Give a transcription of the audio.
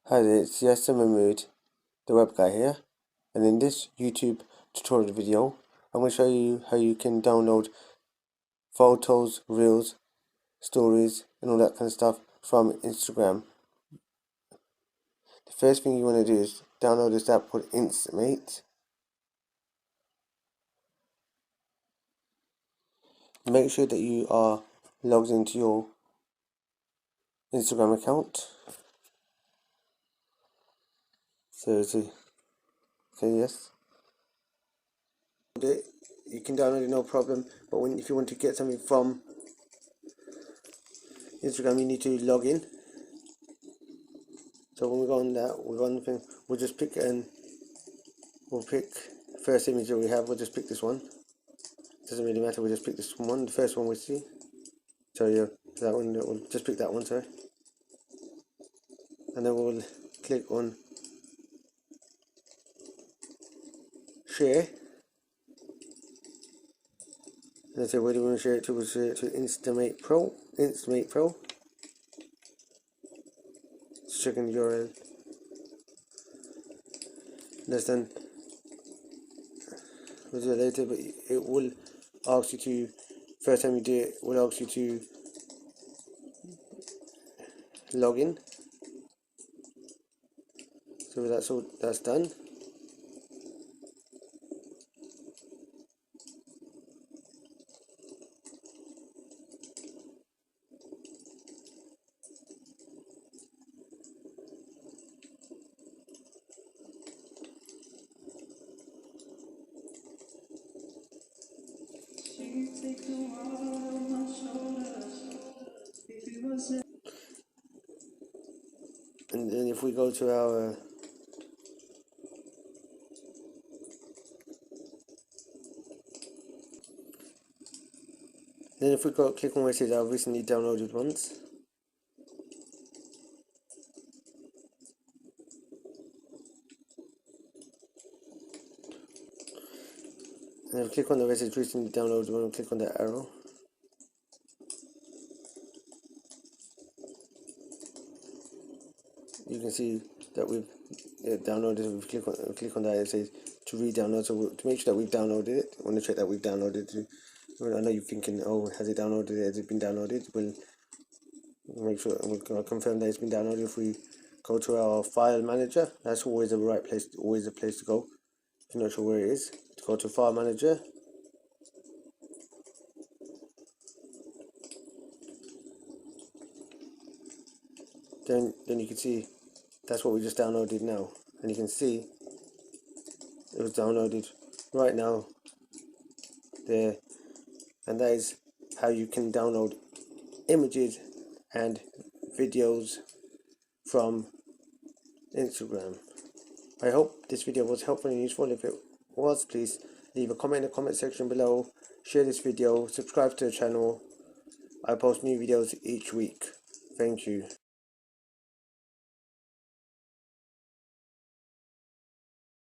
Hi there, it's Yasser Mahmood, the web guy here, and in this YouTube tutorial video, I'm going to show you how you can download photos, reels, stories, and all that kind of stuff from Instagram. The first thing you want to do is download this app called Instantmate. Make sure that you are logged into your Instagram account. So, okay, yes. You can download it, no problem, but if you want to get something from Instagram, you need to log in. So when we go on that, we'll go on the thing, we'll just pick we'll pick the first image that we have, we'll just pick this one. Doesn't really matter, we'll just pick this one, the first one we see. So yeah, that one, we'll just pick that one, sorry. And then we'll click on share. And then say where do we want to share it to? We'll share it to Instantmate Pro. Let's check in the URL. Less than, we'll do it later, but it will ask you to, first time you do it, will ask you to log in. So that's done. And then if we go to our click on where it says our recently downloaded ones, and then click on the where it says recently downloaded one, and click on that arrow. You can see that we've downloaded it. We click on that, it says to re-download. So to make sure that we've downloaded it, I want to check that we've downloaded it. I know you're thinking, oh, has it downloaded it? Has it been downloaded? We'll make sure, we'll confirm that it's been downloaded. If we go to our file manager, that's always the right place, always a place to go. If you're not sure where it is, to go to file manager. Then you can see that's what we just downloaded now, and you can see it was downloaded right now there, and that is how you can download images and videos from Instagram. I hope this video was helpful and useful. If it was, please leave a comment in the comment section below, share this video, subscribe to the channel. I post new videos each week. Thank you.